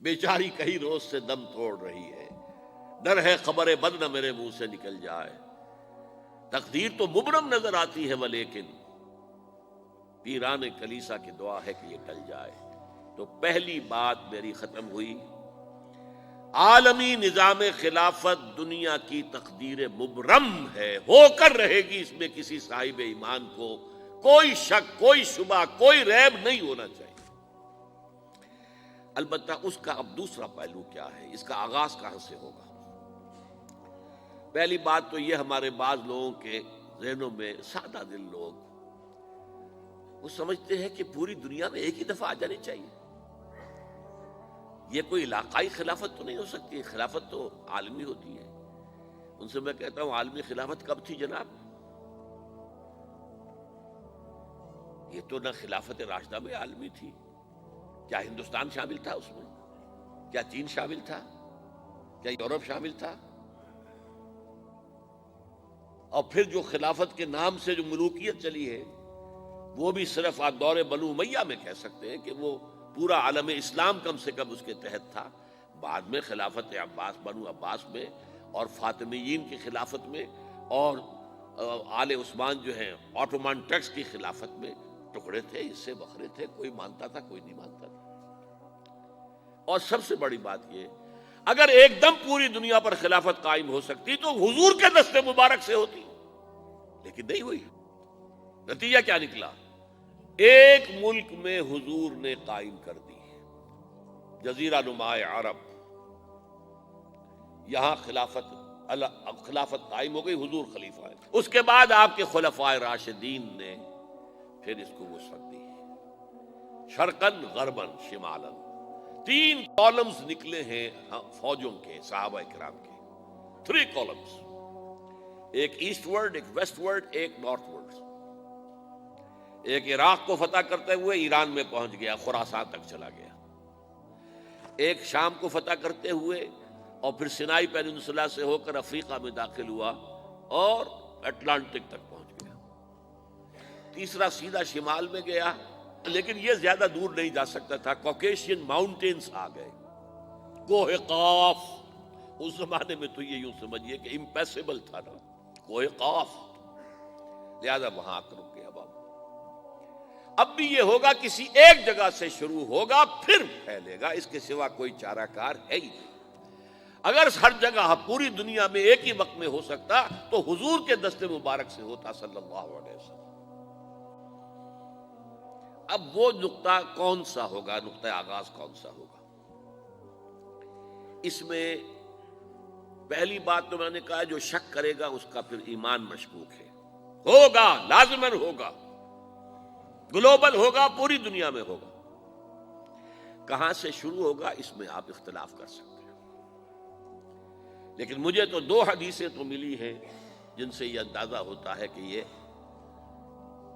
بیچاری کئی روز سے دم توڑ رہی ہے، ڈر ہے خبر بد نہ میرے منہ سے نکل جائے، تقدیر تو مبرم نظر آتی ہے ولیکن پیران کلیسا کی دعا ہے کہ یہ ٹل جائے۔ تو پہلی بات میری ختم ہوئی، عالمی نظام خلافت دنیا کی تقدیر مبرم ہے، ہو کر رہے گی، اس میں کسی صاحب ایمان کو کوئی شک، کوئی شبہ، کوئی ریب نہیں ہونا چاہیے۔ البتہ اس کا اب دوسرا پہلو کیا ہے، اس کا آغاز کہاں سے ہوگا؟ پہلی بات تو یہ، ہمارے بعض لوگوں کے ذہنوں میں، سادہ دل لوگ وہ سمجھتے ہیں کہ پوری دنیا میں ایک ہی دفعہ آ جانی چاہیے، یہ کوئی علاقائی خلافت تو نہیں ہو سکتی، خلافت تو عالمی ہوتی ہے۔ ان سے میں کہتا ہوں عالمی خلافت کب تھی جناب؟ یہ تو نہ خلافت راشدہ میں عالمی تھی، کیا ہندوستان شامل تھا اس میں؟ کیا چین شامل تھا؟ کیا یورپ شامل تھا؟ اور پھر جو خلافت کے نام سے جو ملوکیت چلی ہے وہ بھی صرف دور بنو امیہ میں کہہ سکتے ہیں کہ وہ پورا عالم اسلام کم سے کم اس کے تحت تھا۔ بعد میں خلافت عباس، بنو عباس میں اور فاطمیین کی خلافت میں اور آل عثمان جو ہیں آٹومان ٹرکس کی خلافت میں ٹکڑے تھے، حصے بکھرے تھے، کوئی مانتا تھا کوئی نہیں مانتا تھا۔ اور سب سے بڑی بات یہ، اگر ایک دم پوری دنیا پر خلافت قائم ہو سکتی تو حضور کے دست مبارک سے ہوتی، لیکن نہیں ہوئی۔ نتیجہ کیا نکلا؟ ایک ملک میں حضور نے قائم کر دی، جزیرہ نما عرب، یہاں خلافت قائم ہو گئی، حضور خلیفہ ہے۔ اس کے بعد آپ کے خلفائے راشدین نے پھر اس کو وسعت دی، شرقاً غرباً شمالاً، 3 کالمز نکلے ہیں فوجوں کے، صحابہ کرام کے، 3 کالمز، ایک ایسٹ ورڈ، ایک ویسٹ ورڈ، ایک نارتھ ورڈ۔ ایک عراق کو فتح کرتے ہوئے ایران میں پہنچ گیا، خراسان تک چلا گیا، ایک شام کو فتح کرتے ہوئے اور پھر سینائی پیننسولا سے ہو کر افریقہ میں داخل ہوا اور اٹلانٹک تک پہنچ گیا، تیسرا سیدھا شمال میں گیا، لیکن یہ زیادہ دور نہیں جا سکتا تھا، کوکیشین ماؤنٹینز آ گئے، کوہ قاف، اس زمانے میں تو یہ یوں سمجھیے کہ امپیسیبل تھا نا، کوہ قاف، لہذا وہاں آ کر رک گیا۔ اب بھی یہ ہوگا، کسی ایک جگہ سے شروع ہوگا پھر پھیلے گا، اس کے سوا کوئی چارہ کار ہے ہی نہیں۔ اگر ہر جگہ پوری دنیا میں ایک ہی وقت میں ہو سکتا تو حضور کے دست مبارک سے ہوتا صلی اللہ علیہ وسلم۔ اب وہ نقطہ کون سا ہوگا، نقطہ آغاز کون سا ہوگا؟ اس میں پہلی بات تو میں نے کہا، جو شک کرے گا اس کا پھر ایمان مشکوک ہے، ہوگا، لازماً ہوگا، گلوبل ہوگا، پوری دنیا میں ہوگا۔ کہاں سے شروع ہوگا اس میں آپ اختلاف کر سکتے ہیں، لیکن مجھے تو 2 حدیثیں تو ملی ہیں جن سے یہ اندازہ ہوتا ہے کہ یہ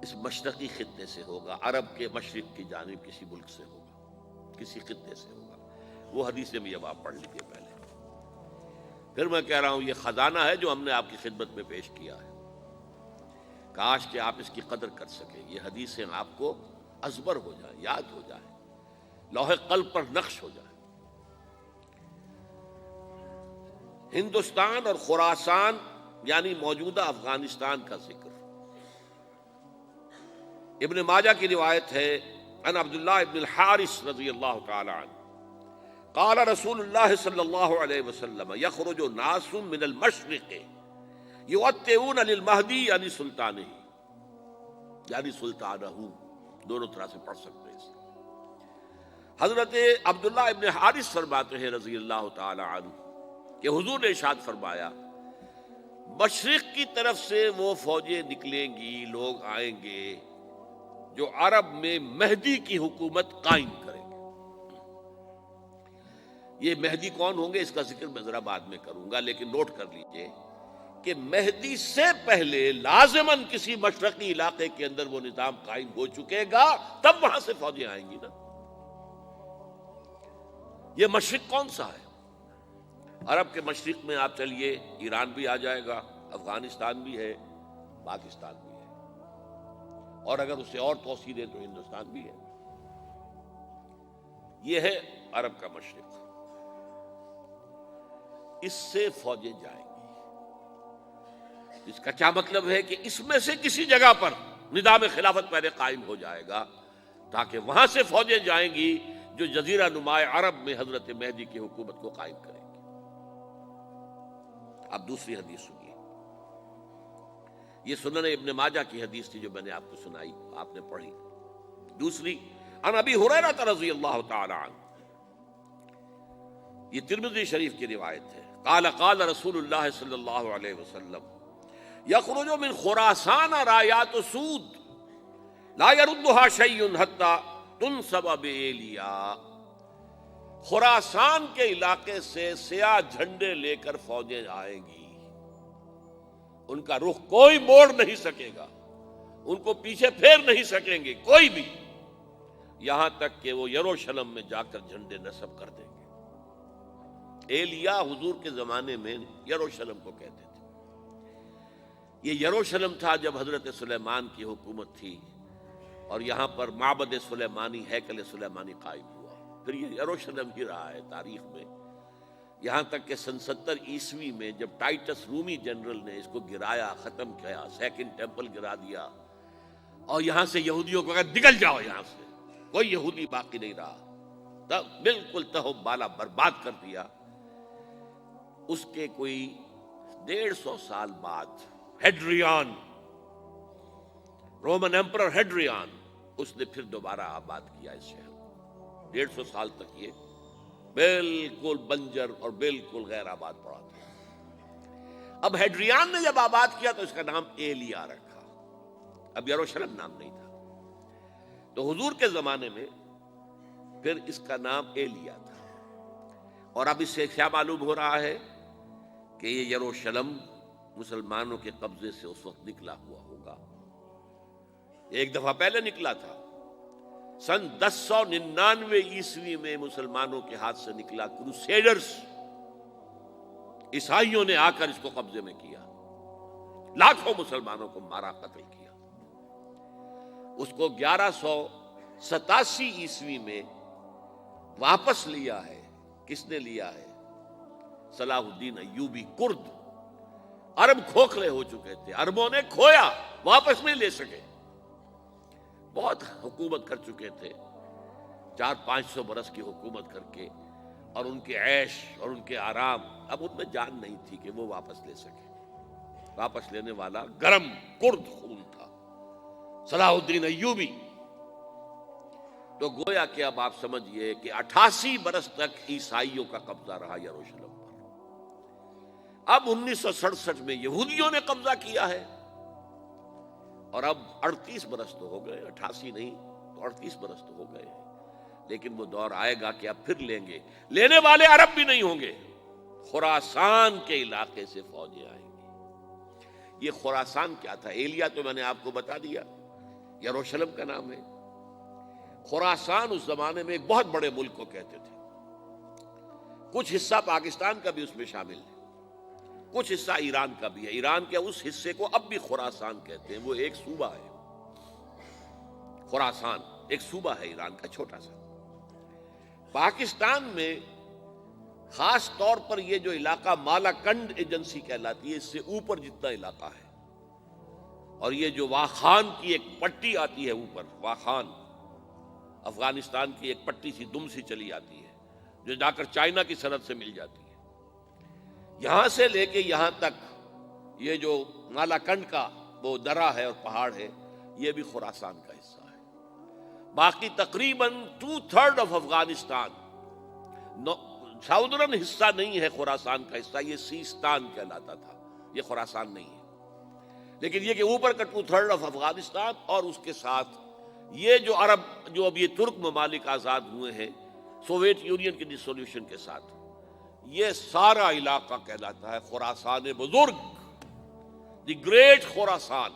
اس مشرقی خطے سے ہوگا، عرب کے مشرق کی جانب کسی ملک سے ہوگا، کسی خطے سے ہوگا۔ وہ حدیثیں بھی اب آپ پڑھ لیجیے پہلے، پھر میں کہہ رہا ہوں یہ خزانہ ہے جو ہم نے آپ کی خدمت میں پیش کیا ہے، کاش کہ آپ اس کی قدر کر سکیں، یہ حدیثیں آپ کو ازبر ہو جائیں، یاد ہو جائیں، لوح قلب پر نقش ہو جائیں۔ ہندوستان اور خراسان یعنی موجودہ افغانستان کا ذکر ابن ماجہ کی روایت ہے، عن عبداللہ ابن الحارث رضی اللہ تعالی عنہ قال رسول اللہ صلی اللہ علیہ وسلم یخرج ناس من المشرق یؤتئون للمہدی یعنی سلطانہ، یعنی سلطانہ، دونوں طرح سے پڑھ سکتے ہیں۔ حضرت عبداللہ ابن حارث فرماتے ہیں رضی اللہ تعالی عنہ کہ حضور نے ارشاد فرمایا، مشرق کی طرف سے وہ فوجیں نکلیں گی، لوگ آئیں گے جو عرب میں مہدی کی حکومت قائم کریں گے۔ یہ مہدی کون ہوں گے اس کا ذکر میں ذرا بعد میں کروں گا، لیکن نوٹ کر لیجئے کہ مہدی سے پہلے لازماً کسی مشرقی علاقے کے اندر وہ نظام قائم ہو چکے گا، تب وہاں سے فوجیں آئیں گی نا۔ یہ مشرق کون سا ہے؟ عرب کے مشرق میں آپ چلیے، ایران بھی آ جائے گا، افغانستان بھی ہے، پاکستان بھی ہے، اور اگر اسے اور توسیع دیں تو ہندوستان بھی ہے۔ یہ ہے عرب کا مشرق، اس سے فوجیں جائیں گی۔ اس کا کیا مطلب ہے کہ اس میں سے کسی جگہ پر نظام خلافت پہلے قائم ہو جائے گا، تاکہ وہاں سے فوجیں جائیں گی جو جزیرہ نماء عرب میں حضرت مہدی کی حکومت کو قائم کریں گی۔ اب دوسری حدیث سنیے، یہ سنن ابن ماجہ کی حدیث تھی جو میں نے آپ کو سنائی، آپ نے پڑھی۔ دوسری، عن ابی ہریرہ رضی اللہ تعالی عنہ، یہ ترمذی شریف کی روایت ہے، قال قال رسول اللہ صلی اللہ علیہ وسلم یخرج من خراسان رایات سود لا يردها شیء حتی تنصب بإیلیا، خراسان کے علاقے سے سیاہ جھنڈے لے کر فوجیں آئیں گی، ان کا رخ کوئی موڑ نہیں سکے گا، ان کو پیچھے پھیر نہیں سکیں گے کوئی بھی، یہاں تک کہ وہ یروشلم میں جا کر جھنڈے نصب کر دیں گے۔ ایلیا حضور کے زمانے میں یروشلم کو کہتے تھے۔ یہ یروشلم تھا جب حضرت سلیمان کی حکومت تھی، اور یہاں پر معبد سلیمانی، ہیکل سلیمانی قائم ہوا، پھر یہ یروشلم ہی رہا ہے تاریخ میں، یہاں تک کہ سن 70 عیسوی میں جب ٹائٹس رومی جنرل نے اس کو گرایا، ختم کیا، سیکنڈ ٹیمپل گرا دیا، اور یہاں سے یہودیوں کو کہا نکل جاؤ یہاں سے، کوئی یہودی باقی نہیں رہا، تب بالکل تہو بالا برباد کر دیا۔ اس کے کوئی 150 سال بعد ہیڈریان، رومن ایمپرر ہیڈریان، اس نے پھر دوبارہ آباد کیا اس شہر کو۔ 150 سال تک یہ بالکل بنجر اور بالکل غیر آباد پڑا تھا۔ اب ہیڈریان نے جب آباد کیا تو اس کا نام ایلیا رکھا، اب یروشلم نام نہیں تھا، تو حضور کے زمانے میں پھر اس کا نام ایلیا تھا۔ اور اب اس سے کیا معلوم ہو رہا ہے کہ یہ یروشلم مسلمانوں کے قبضے سے اس وقت نکلا ہوا ہوگا، ایک دفعہ پہلے نکلا تھا، سن 1099 عیسوی میں مسلمانوں کے ہاتھ سے نکلا، کروسیڈرز عیسائیوں نے آ کر اس کو قبضے میں کیا، لاکھوں مسلمانوں کو مارا، قتل کیا۔ اس کو 1187 عیسوی میں واپس لیا ہے۔ کس نے لیا ہے؟ صلاح الدین ایوبی، کرد۔ عرب کھوکھلے ہو چکے تھے، عربوں نے کھویا، واپس نہیں لے سکے، بہت حکومت کر چکے تھے، 400-500 برس کی حکومت کر کے، اور ان کے عیش اور ان کے آرام، اب ان میں جان نہیں تھی کہ وہ واپس لے سکے۔ واپس لینے والا گرم کرد خون تھا، صلاح الدین ایوبی۔ تو گویا کہ اب آپ سمجھئے کہ 88 برس تک عیسائیوں کا قبضہ رہا یروشلم پر۔ اب 1967 میں یہودیوں نے قبضہ کیا ہے، اور اب 38 برس تو ہو گئے، 88 نہیں تو 38 برس تو ہو گئے ہیں، لیکن وہ دور آئے گا کہ اب پھر لیں گے، لینے والے عرب بھی نہیں ہوں گے، خراسان کے علاقے سے فوجیں آئیں گی۔ یہ خراسان کیا تھا؟ ایلیا تو میں نے آپ کو بتا دیا، یروشلم کا نام ہے۔ خراسان اس زمانے میں ایک بہت بڑے ملک کو کہتے تھے، کچھ حصہ پاکستان کا بھی اس میں شامل ہے، کچھ حصہ ایران کا بھی ہے، ایران کے اس حصے کو اب بھی خراسان کہتے ہیں، وہ ایک صوبہ ہے، خراسان ایک صوبہ ہے ایران کا چھوٹا سا۔ پاکستان میں خاص طور پر یہ جو علاقہ مالا کنڈ ایجنسی کہلاتی ہے، اس سے اوپر جتنا علاقہ ہے، اور یہ جو واخان کی ایک پٹی آتی ہے اوپر، واخان افغانستان کی ایک پٹی سی دم سی چلی آتی ہے جو جا کر چائنا کی سرحد سے مل جاتی ہے، یہاں سے لے کے یہاں تک یہ جو مالا کنڈ کا وہ درہ ہے اور پہاڑ ہے، یہ بھی خراسان کا حصہ ہے۔ باقی تقریباً 2/3 آف افغانستان ساؤدرن حصہ نہیں ہے خراسان کا حصہ، یہ سیستان کہلاتا تھا، یہ خراسان نہیں ہے، لیکن یہ کہ اوپر کا 2/3 آف افغانستان، اور اس کے ساتھ یہ جو عرب، جو اب یہ ترک ممالک آزاد ہوئے ہیں سوویت یونین کی ڈسولوشن کے ساتھ، یہ سارا علاقہ کہلاتا ہے خراسان بزرگ، دی گریٹ خراسان۔